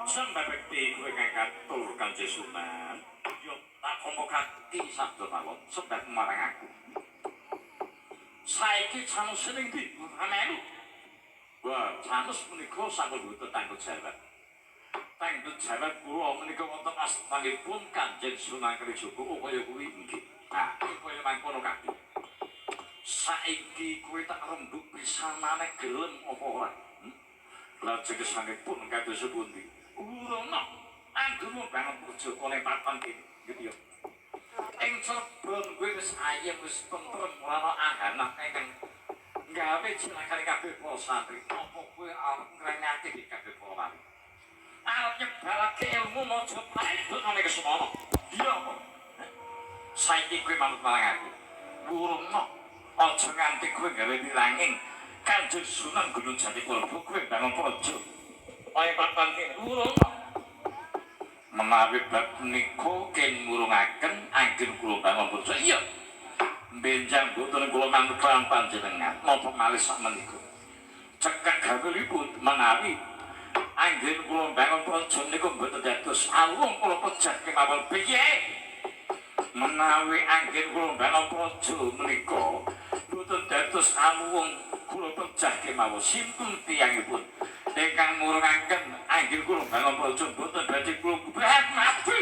Sembabekti kowe ngangkat tur Kanjeng Sunan. Yo tak kombokake sabda mawon sebab marang aku. Saiki Janus ning ndi? Amelu. Wah, Janus menika sampun mboten tanggung jawab. Tanggung jawab kula menika wonten astmanipun Kanjeng Sunan Kalijaga kaya kuwi nggih. Nah, kaya mangkono kabeh. Saiki kowe tak rembug pisanane gelem apa ora? Lajeng kesanipun kados pundi? Urana anggenmu banget bojo oleh papan kene gitu ya. Ing Cirebon kowe wis ayem wis tentrem ora ana ahanah ingkang gawe cilakane kabeh para santri. Apa kowe arep ngrengake iki kabeh para wali? Arep nyebalake ilmu maca paedut nang kesemana. Iya apa? Saiki kowe manut marang aku. Urana aja nganti kowe gawe nilanging Kanjeng Sunan Gunung Jati Kulba kowe bangun praja. Kaya papan kene urung menawi bab niku ken murungaken anggen kula bangun praja. Iya. Benjang boten kula manut kaliyan panjenengan napa malih sakmenika. Cekak gawelipun menawi anggen kula bangun praja niku mboten dados awung kula pejah kemawon piye. Menawi anggen kula bangun praja menika mboten dados awung kula pejah kemawon simpun tiyangipun. Ingkang murungaken anggen kula bangun praja boten badhe kula bubat mati.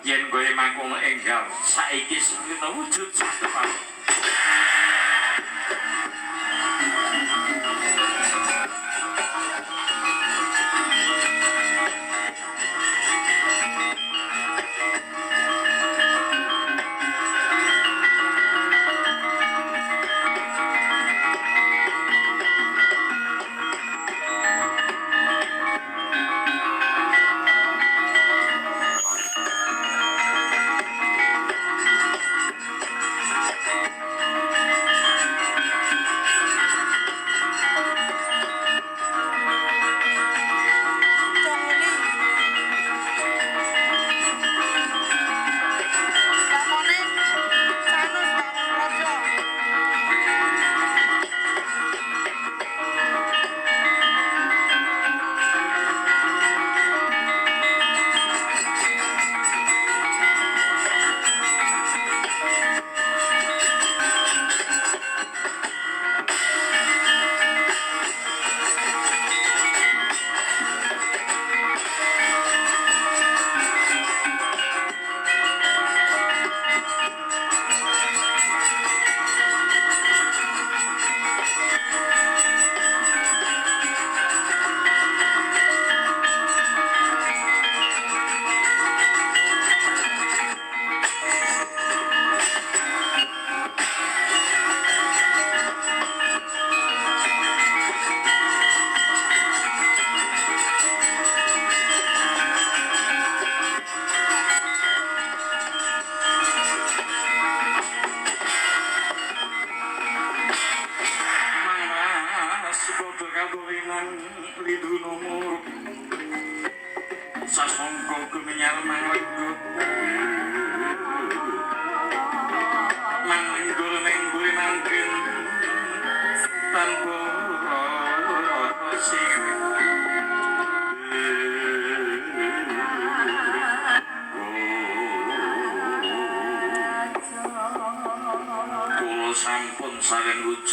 Yen kowe mangkono enggal saiki sing wujud sadepan. Sasongko gumenyal manglegut manggul nenggul mangkin tanpa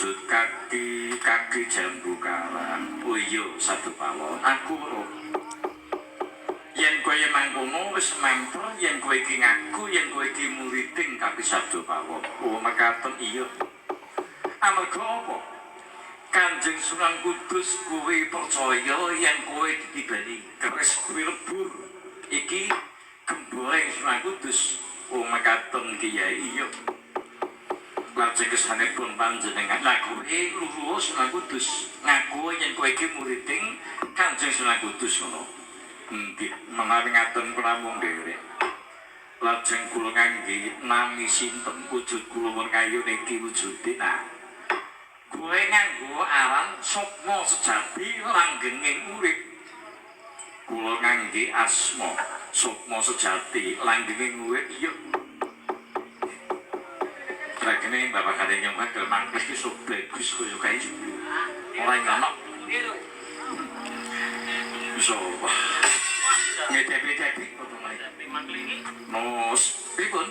wujud kaki jambu karang. Oh iya satu pawon aku roh yen kowe mangkono wis mempel yen kowe iki ngaku yen kowe iki muriding kaki sabdo pawon. Oh makaten iya amarga apa Kanjeng Sunan Kudus kowe percaya yen kowe ditibani keris kowe lebur iki gemboreng Sunan Kudus. Oh makaten Kiai iya lajeng kesanipun panjenengan lagu luruh Sunan Kudus ngaku yen kowe iki muriding Kanjeng Sunan Kudus ngono. Nggih menawi ngaten pramung nderek lajeng kula ngangge nami sinten wujud kula merkayu niki wujude nah kowe nganggo aran sukma sejati langgenging urip kula ngangge asma sukma sejati langgenging urip iya Kene bapak kadang yang bakal mangkles ke sok bagus kaya kayak gitu orang ngamak so ngetepi-tepi nos pripun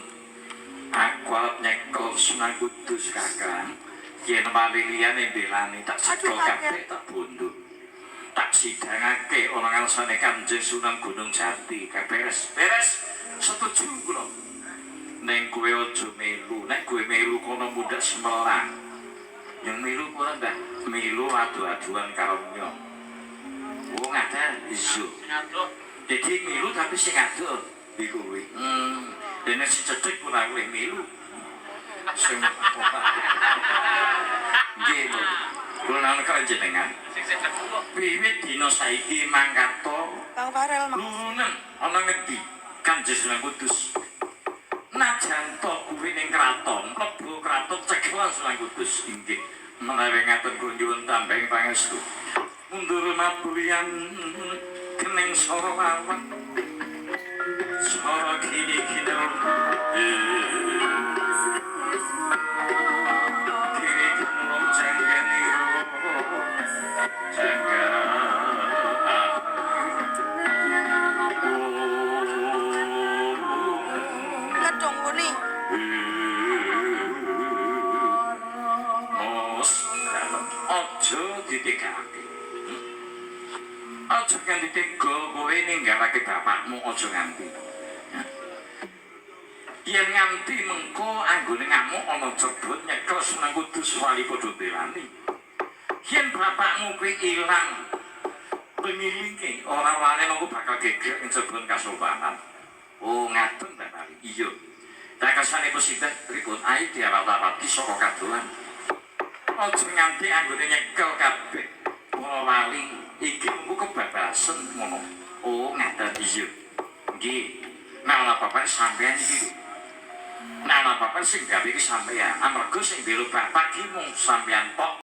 aku arep nyekel Sunan Kudus kakang yen mali liyane belani tak sekel kabeh tak bondo tak sidangake ana ngarsane Kanjeng Sunan Gunung Jati beres setuju kula neng kowe aja melu nek kowe melu kono mudak semelang yang melu ora ndak melu adu-aduan karo nyong wong ada iso jadi melu tapi sing adu iku kowe dene si cecek ora kowe melu sing nggih kula nang kajenengan wiwit dina saiki mangkato Bang Farel lunen ana ngendi Kanjeng Sunan Kudus najan to kuwi ning kraton mlebu kraton cekelan Sunan Kudus inggih menawi ngaten kula nyuwun tambahing pangestu mundur mabulian kening sora lawan sora kini kidul kiri kunung janggani jangga ngedong kuni ojo ditegake ojo nganti tega kowe ninggalake bapakmu ojo nganti yen nganti mengko anggone ngamuk ana jebut nyekel Sunan Kudus wali padha belani yen bapakmu kuwi ilang pengilinge ora wani mengko bakal geger ing jebon kasopanan. Oh ngaten Bapak iya tak kasane posibah pripun ae diawat-awati saka kadolan ojo nganti anggone nyekel kabeh para wali iki mengko kebabasen ngono. Oh ngaten iya nggih nah bapak sampean iki nah bapak sing gawe iki sampean amarga sing bela bapak iki mung sampean tok